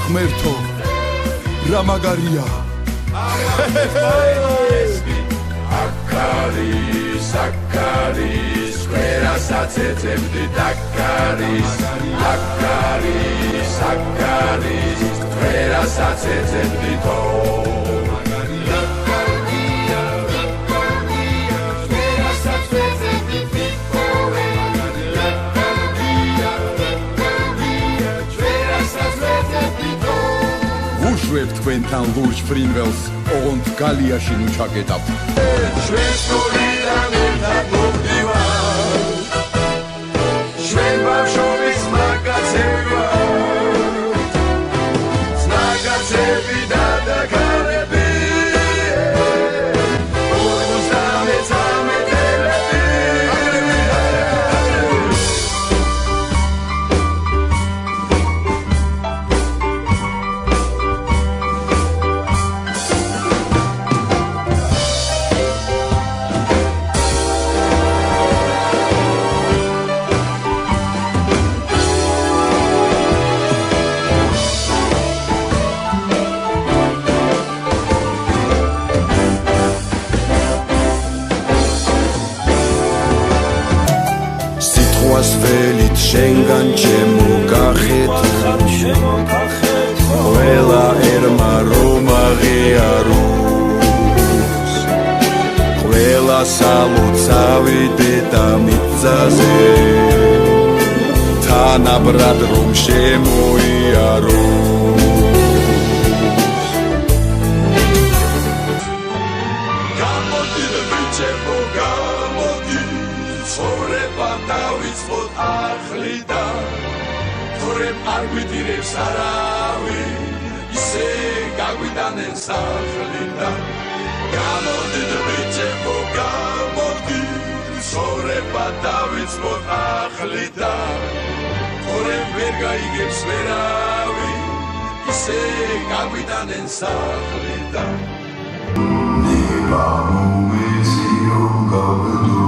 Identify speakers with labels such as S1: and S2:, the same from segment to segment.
S1: ღმერთო რა მაგარია
S2: აკარის აკარის კვერასაც ეძებდი დაკარის აკარის აკარის კვერასაც ეძებდი თო
S1: ვუშვებ თქვენთან ლურჯ ფრინველს ოღონდ გალიაში ნუ ჩაკეტავთ
S2: ჩვენ სწორიდან ერთად მოვდივართ ჩვენ ბავშვობის მაგაცები ვართ ზნაგაცები და დაქალები ველით შენგან ჩემო გახეთ ყველა ერმა რომ აღიაროს ყველა სალოცავი დედამიწაზე თანაბრად რომ შემოიაროს გამოდი ბიჭებო გამოდი ცხოვრება დავიწყოთ ახლიდან თორემ არ გვიდირებს არავინ ისე გაგვიტანენ სახლიდან გამოდით ბიჭებო გამოდი ცხოვრება დავიწყოთ ახლიდან თორემ ვერ გაიგებს ვერავინ ისე გაგვიტანენ სახლიდან ნება მომეციო გავდო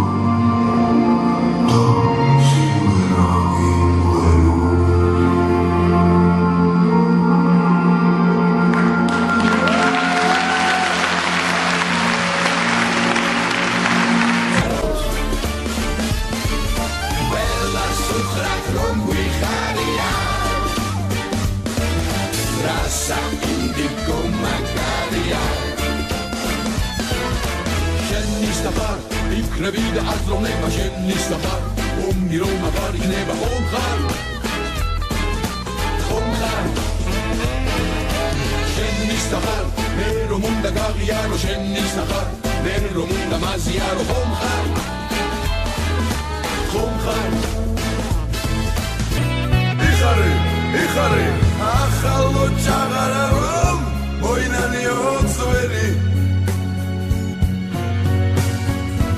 S2: იქნები და აზროვნება შენი საფარ ომი რომ აღარ იქნება ხომხარ შენი საფარ მე რომ უნდა გაღიარო შენი საფარ მე რომ უნდა მაზიარო ხომხარ იხარე ახალო ჩაღარა რომ მოინანიო ძველი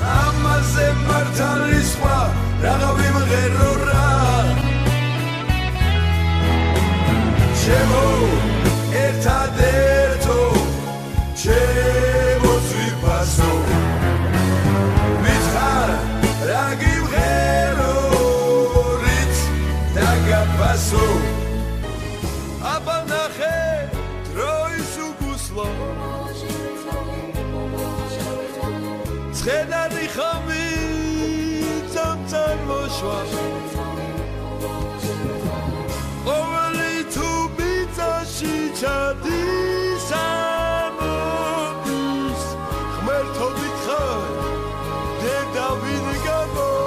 S2: ამაზე მართალი სხვა რაღა ვიმღერო რა ჩემო ერთადერთო ჩემო ძვირფასო მითხარ რა გიმღერო რით დაგაფასო აბა ნახე დროის უგუსლო ხედარი ხამი წამწარმოშვა ყოველი თუ ბიძაში ჩადის ამოდის ღმერთო მითხარ დედა ვინ გამოდის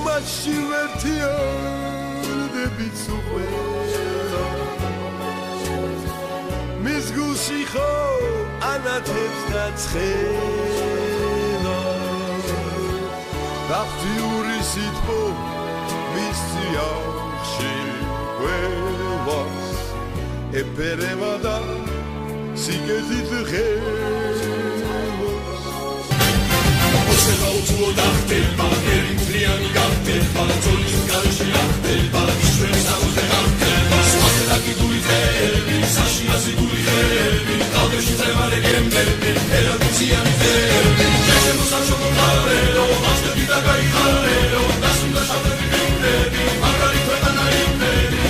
S2: მასში ვერთიარდებით უყველა მის გულში ხო ანათებს და ცხელა დახტიური სიტყვა მისი აღში ყველას ეპერება და სიგეთით ხელოს ოცელაუცო დახტება ერინტრიანი გახტება ძოლის გარში ახტება ისვენის ამოზე ახტება სპასელაკი დული ხელი საშიასი დული ხელი qaldeში წემარე გემბები ერადიციანი ხელი შეშემო სამშობლო ხარელო მასტები და გაიხარელო დასუნდა შავები ბინდები მაგარი ქვეყანა იმდები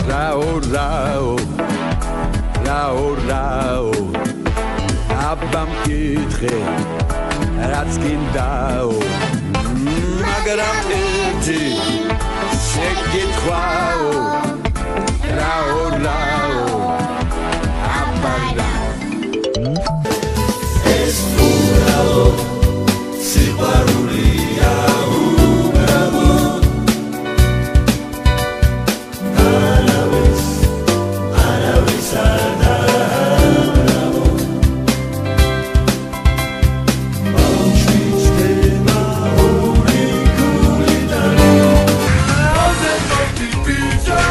S1: რაო აბამ კითხე რაც გინდაო მაგრამ ერთი შეკითხვაო რაო აბარა ეს ურაო სიყვარულია ურაო არავის ადაბრაო ბავშვიცდება ორი გულიდან აზე მოდი ბიჭო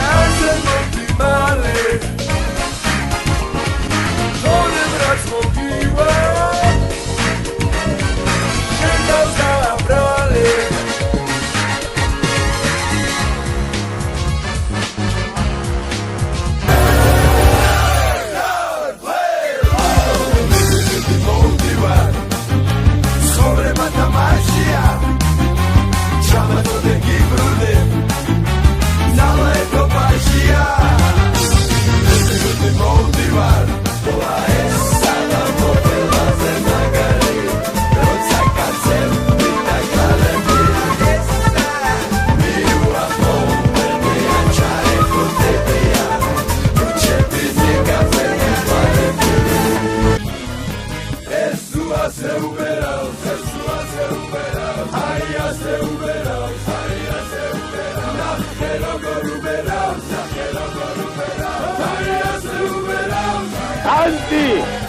S1: აზე მოდი მალე თორემ რაც მოგივა შენ დავსაბრალე Andy!